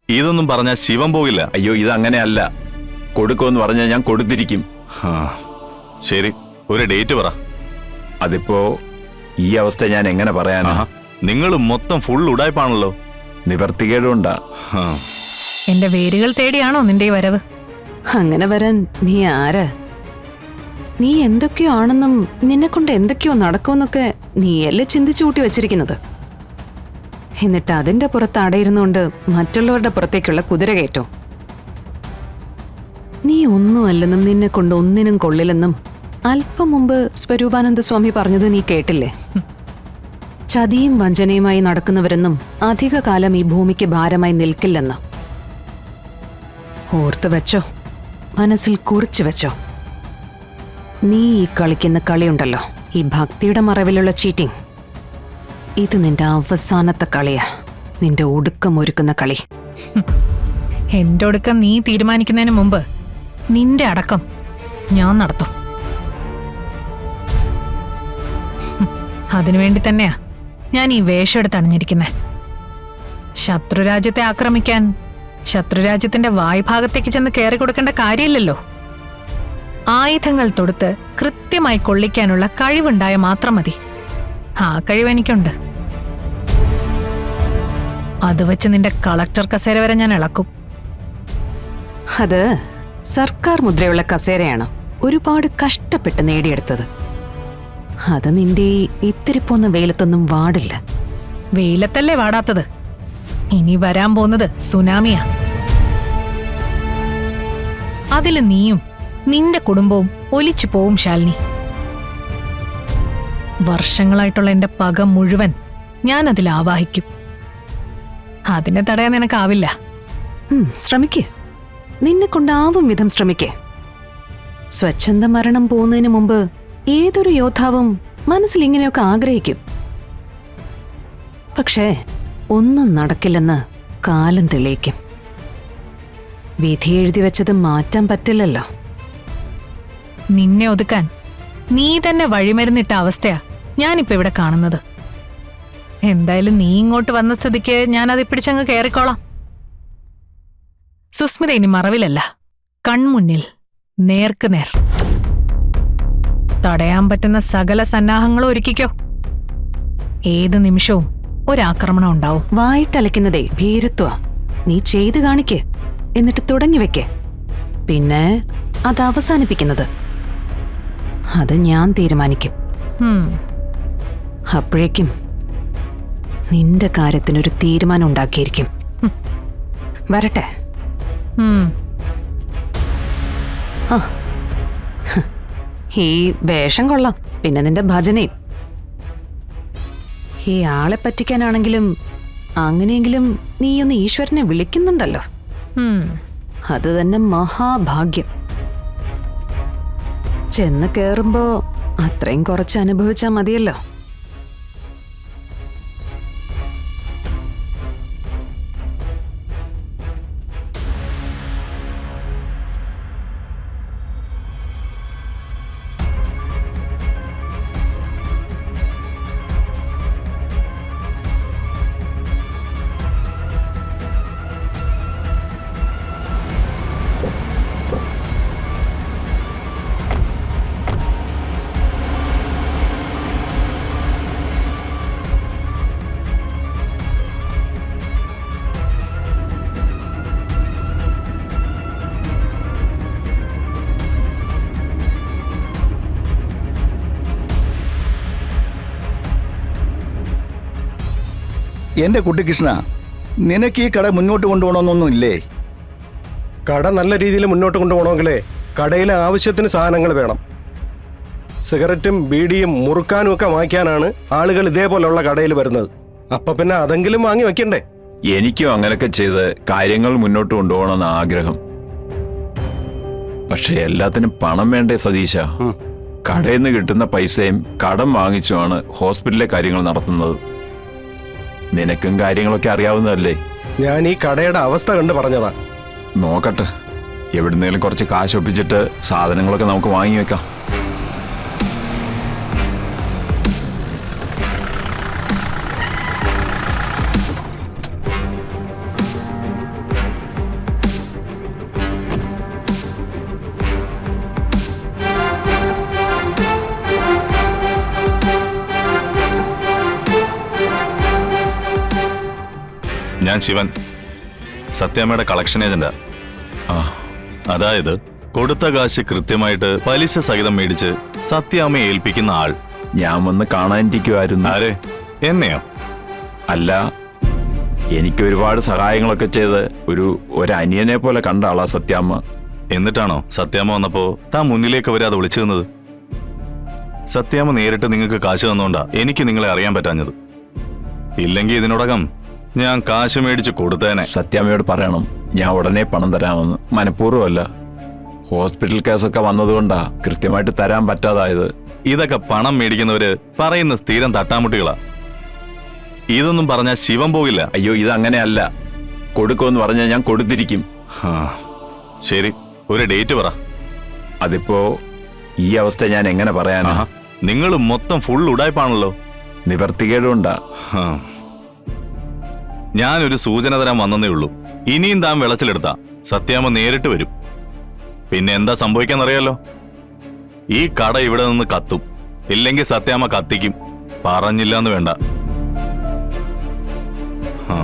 ഇതൊന്നും പറഞ്ഞാൽ ശിവൻ പോകില്ല. അയ്യോ, ഇതങ്ങനെയല്ല. കൊടുക്കുമെന്ന് പറഞ്ഞാൽ ഞാൻ കൊടുത്തിരിക്കും. ശരി, ഒരു ഡേറ്റ് പറ. അതിപ്പോ ഈ അവസ്ഥ ഞാൻ എങ്ങനെ പറയാനാ? നിങ്ങൾ മൊത്തം ഫുൾ ഉടായ്പാണല്ലോ. നിവർത്തികേടുണ്ടാ. എന്റെ വേരുകൾ തേടിയാണോ നിന്റെ ഈ വരവ്? അങ്ങനെ വരാൻ നീ ആരാ? നീ എന്തൊക്കെയോ ആണെന്നും നിന്നെ കൊണ്ട് എന്തൊക്കെയോ നടക്കുമെന്നൊക്കെ നീയല്ലേ ചിന്തിച്ചു കൂട്ടി വെച്ചിരിക്കുന്നത്. എന്നിട്ട് അതിന്റെ പുറത്ത് അടയിരുന്നുകൊണ്ട് മറ്റുള്ളവരുടെ പുറത്തേക്കുള്ള കുതിര കയറ്റോ? നീ ഒന്നുമല്ലെന്നും നിന്നെ കൊണ്ട് ഒന്നിനും കൊള്ളില്ലെന്നും അല്പം മുമ്പ് സ്വരൂപാനന്ദ സ്വാമി പറഞ്ഞത് നീ കേട്ടില്ലേ? ചതിയും വഞ്ചനയുമായി നടക്കുന്നവരെന്നും അധികകാലം ഈ ഭൂമിക്ക് ഭാരമായി നിൽക്കില്ലെന്ന്. ഓർത്തു വെച്ചോ, മനസ്സിൽ കുറിച്ചു വെച്ചോ. നീ ഈ കളിക്കുന്ന കളിയുണ്ടല്ലോ, ഈ ഭക്തിയുടെ മറവിലുള്ള ചീറ്റിംഗ്, ഇത് നിന്റെ അവസാനത്തെ കളിയാ. നിന്റെ ഒടുക്കം ഒരുക്കുന്ന കളി. എന്റെ ഒടുക്കം നീ തീരുമാനിക്കുന്നതിന് മുമ്പ് നിന്റെ അടക്കം ഞാൻ നടത്തും. അതിനുവേണ്ടി തന്നെയാ ഞാൻ ഈ വേഷം എടുത്തണിഞ്ഞിരിക്കുന്നെ. ശത്രുരാജ്യത്തെ ആക്രമിക്കാൻ ശത്രുരാജ്യത്തിന്റെ വായ്ഭാഗത്തേക്ക് ചെന്ന് കയറി കൊടുക്കേണ്ട കാര്യമില്ലല്ലോ. ആയുധങ്ങൾ തൊടുത്ത് കൃത്യമായി കൊള്ളിക്കാനുള്ള കഴിവുണ്ടായ മാത്രം മതി. ആ കഴിവ് എനിക്കുണ്ട്. അത് വെച്ച് നിന്റെ കളക്ടർ കസേര വരെ ഞാൻ ഇളക്കും. അത് സർക്കാർ മുദ്രയുള്ള കസേരയാണ്, ഒരുപാട് കഷ്ടപ്പെട്ട് നേടിയെടുത്തത്. അത് നിന്റെ ഇത്തിരി പോന്ന വെയിലത്തൊന്നും വാടില്ല. വെയിലത്തല്ലേ വാടാത്തത്? ഇനി വരാൻ പോകുന്നത് സുനാമിയാ. അതില് നീയും നിന്റെ കുടുംബവും ഒലിച്ചു പോവും ശാലിനി. വർഷങ്ങളായിട്ടുള്ള എന്റെ പക മുഴുവൻ ഞാൻ അതിൽ ആവാഹിക്കും. അതിനെ തടയാൻ നിനക്കാവില്ല. ശ്രമിക്കേ, നിന്നെ കൊണ്ടാവും വിധം ശ്രമിക്കേ. സ്വച്ഛന്ത മരണം പോകുന്നതിന് മുമ്പ് ഏതൊരു യോദ്ധാവും മനസ്സിൽ ഇങ്ങനെയൊക്കെ ആഗ്രഹിക്കും. പക്ഷേ ഒന്നും നടക്കില്ലെന്ന് കാലം തെളിയിക്കും. വിധി എഴുതി വെച്ചത് മാറ്റാൻ പറ്റില്ലല്ലോ. നിന്നെ ഒതുക്കാൻ നീ തന്നെ വഴിമരുന്നിട്ട അവസ്ഥയാ ഞാനിപ്പോ ഇവിടെ കാണുന്നത്. എന്തായാലും നീ ഇങ്ങോട്ട് വന്ന സ്ഥിതിക്ക് ഞാനത് പിടിച്ചങ്ങ് കയറിക്കോളാം. സുസ്മിത ഇനി മറവിലല്ല, കൺമുന്നിൽ, നേർക്കുനേർ. തടയാൻ പറ്റുന്ന സകല സന്നാഹങ്ങളും ഒരുക്കിക്കോ. ഏത് നിമിഷവും ഒരാക്രമണം ഉണ്ടാവും. വായിട്ടലയ്ക്കുന്നതേ ഭീരുത്വ. നീ ചെയ്തു കാണിക്ക്, എന്നിട്ട് തുടങ്ങി വെക്കേ. പിന്നെ അത് അവസാനിപ്പിക്കുന്നത് അത് ഞാൻ തീരുമാനിക്കും. അപ്പോഴേക്കും നിന്റെ കാര്യത്തിനൊരു തീരുമാനം ഉണ്ടാക്കിയിരിക്കും. വരട്ടെ. ഈ വേഷം കൊള്ളാം, പിന്നെ നിന്റെ ഭജനയും. ഈ ആളെ പറ്റിക്കാനാണെങ്കിലും അങ്ങനെയെങ്കിലും നീയൊന്ന് ഈശ്വരനെ വിളിക്കുന്നുണ്ടല്ലോ, അത് തന്നെ മഹാഭാഗ്യം. ചെന്ന് കേറുമ്പോ അത്രയും കുറച്ച് അനുഭവിച്ചാ മതിയല്ലോ. എന്റെ കുട്ടികൃഷ്ണ, നിനക്ക് ഈ കട മുന്നോട്ട് കൊണ്ടുപോകണമെന്നൊന്നും ഇല്ലേ? കട നല്ല രീതിയിൽ മുന്നോട്ട് കൊണ്ടുപോകണമെങ്കിലേ കടയിലെ ആവശ്യത്തിന് സാധനങ്ങൾ വേണം. സിഗരറ്റും ബീഡിയും മുറുക്കാനും ഒക്കെ വാങ്ങിക്കാനാണ് ആളുകൾ ഇതേപോലുള്ള കടയിൽ വരുന്നത്. അപ്പൊ പിന്നെ അതെങ്കിലും വാങ്ങി വെക്കണ്ടേ? എനിക്കും അങ്ങനെയൊക്കെ ചെയ്ത് കാര്യങ്ങൾ മുന്നോട്ട് കൊണ്ടുപോകണമെന്ന് ആഗ്രഹം. പക്ഷെ എല്ലാത്തിനും പണം വേണ്ടേ സതീശ? കടയിൽ നിന്ന് കിട്ടുന്ന പൈസയും കടം വാങ്ങിച്ചുമാണ് ഹോസ്പിറ്റലിലെ കാര്യങ്ങൾ നടത്തുന്നത്. നിനക്കും കാര്യങ്ങളൊക്കെ അറിയാവുന്നതല്ലേ? ഞാൻ ഈ കടയുടെ അവസ്ഥ കണ്ട് പറഞ്ഞതാ. നോക്കട്ടെ, എവിടുന്നേലും കുറച്ച് കാശ് ഒപ്പിച്ചിട്ട് സാധനങ്ങളൊക്കെ നമുക്ക് വാങ്ങി വെക്കാം. ഞാൻ ശിവൻ, സത്യാമ്മയുടെ കളക്ഷൻ ഏജന്റാ. ആ അതായത് കൊടുത്ത കാശ് കൃത്യമായിട്ട് പലിശ സഹിതം മേടിച്ച് സത്യാമ്മയെ ഏൽപ്പിക്കുന്ന ആൾ. ഞാൻ വന്ന് കാണാനിരിക്കുമായിരുന്നു. ആരെ? എന്നെയോ? അല്ല, എനിക്ക് ഒരുപാട് സഹായങ്ങളൊക്കെ ചെയ്ത് ഒരു അനിയനെ പോലെ കണ്ട ആളാ സത്യാമ്മ. എന്നിട്ടാണോ സത്യാമ്മ വന്നപ്പോ താൻ മുന്നിലേക്ക് വരെ അത് വിളിച്ചു തന്നത്? സത്യാമ്മ നേരിട്ട് നിങ്ങൾക്ക് കാശ് തന്നോണ്ടാ എനിക്ക് നിങ്ങളെ അറിയാൻ പറ്റാഞ്ഞത്. ഇല്ലെങ്കിൽ ഇതിനോടകം ഞാൻ കാശ് മേടിച്ച് കൊടുത്തേനെ. സത്യാമ്മയോട് പറയണം ഞാൻ ഉടനെ പണം തരാമെന്ന്. മനഃപൂർവ്വമല്ല, ഹോസ്പിറ്റൽ കേസൊക്കെ വന്നതുകൊണ്ടാ കൃത്യമായിട്ട് തരാൻ പറ്റാതായത്. ഇതൊക്കെ പണം മേടിക്കുന്നവര് പറയുന്ന സ്ഥിരം തട്ടാമുട്ടികളാ. ഇതൊന്നും പറഞ്ഞാൽ ശിവൻ പോകില്ല. അയ്യോ, ഇതങ്ങനെയല്ല. കൊടുക്കുമെന്ന് പറഞ്ഞാൽ ഞാൻ കൊടുത്തിരിക്കും. ആ, ശരി, ഒരു ഡേറ്റ് പറ. അതിപ്പോ ഈ അവസ്ഥ ഞാൻ എങ്ങനെ പറയാനാ? നിങ്ങൾ മൊത്തം ഫുൾ ഉടായ്പാണല്ലോ. നിവർത്തികേടുണ്ടാ. ആ. ഞാനൊരു സൂചന തരാൻ വന്നതേ ഉള്ളൂ. ഇനിയും താൻ വെളച്ചിലെടുത്താ സത്യാമ്മ നേരിട്ട് വരും. പിന്നെ എന്താ സംഭവിക്കാന്നറിയാലോ? ഈ കട ഇവിടെ നിന്ന് കത്തും, ഇല്ലെങ്കിൽ സത്യാമ്മ കത്തിക്കും. പറഞ്ഞില്ലാന്ന് വേണ്ട. ആ.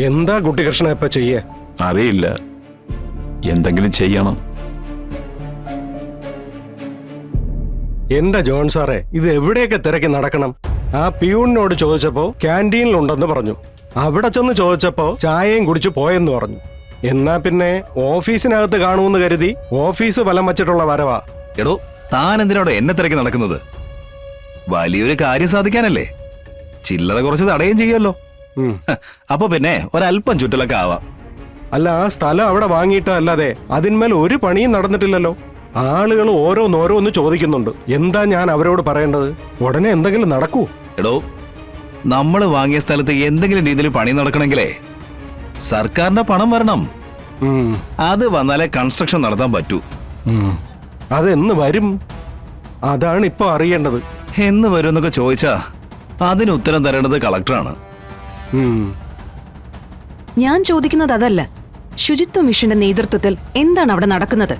എന്താ കുട്ടികൃഷ്ണ ഇപ്പൊ ചെയ്യേ? അറിയില്ല, എന്തെങ്കിലും ചെയ്യണം. എന്റെ ജോൺ സാറേ, ഇത് എവിടെയൊക്കെ തിരക്കി നടക്കണം? ആ പിയൂണിനോട് ചോദിച്ചപ്പോ ക്യാൻറ്റീനിലുണ്ടെന്ന് പറഞ്ഞു. അവിടെ ചെന്ന് ചോദിച്ചപ്പോ ചായയും കുടിച്ചു പോയെന്ന് പറഞ്ഞു. എന്നാ പിന്നെ ഓഫീസിനകത്ത് കാണുമെന്ന് കരുതി ഓഫീസ് വലം വച്ചിട്ടുള്ള വരവാ. എടോ, താൻ എന്തിനാടോ എന്നെ തിരക്കി നടക്കുന്നത്? വലിയൊരു കാര്യം സാധിക്കാനല്ലേ? ചില്ലറ കുറച്ച് തടയുകയും ചെയ്യുമല്ലോ. ഉം. അപ്പൊ പിന്നെ ഒരല്പം ചുറ്റലൊക്കെ ആവാം. അല്ല, ആ സ്ഥലം അവിടെ വാങ്ങിയിട്ടല്ലാതെ അതിന്മേൽ ഒരു പണിയും നടന്നിട്ടില്ലല്ലോ. ആളുകൾ ഓരോന്നോരോന്ന് ചോദിക്കുന്നുണ്ട്. എന്താ ഞാൻ അവരോട് പറയേണ്ടത്? ഉടനെ എന്തെങ്കിലും നടക്കൂ. എടോ, നമ്മൾ വാങ്ങിയ സ്ഥലത്ത് എന്തെങ്കിലും രീതിയിൽ പണി നടക്കണമെങ്കിലേ സർക്കാരിന്റെ പണം വരണം. ഉം. അത് വന്നാലേ കൺസ്ട്രക്ഷൻ നടത്താൻ പറ്റൂ. ഉം. അതെന്ന് വരും? അതാണ് ഇപ്പൊ അറിയേണ്ടത്. എന്ന് വരും എന്നൊക്കെ ചോദിച്ചാ അതിന് ഉത്തരം തരേണ്ടത് കളക്ടറാണ്. ഉം. ഞാൻ ചോദിക്കുന്നത് അതല്ല. ശുചിത്വ മിഷന്റെ നേതൃത്വത്തിൽ എന്താണ് അവിടെ നടക്കുന്നത്?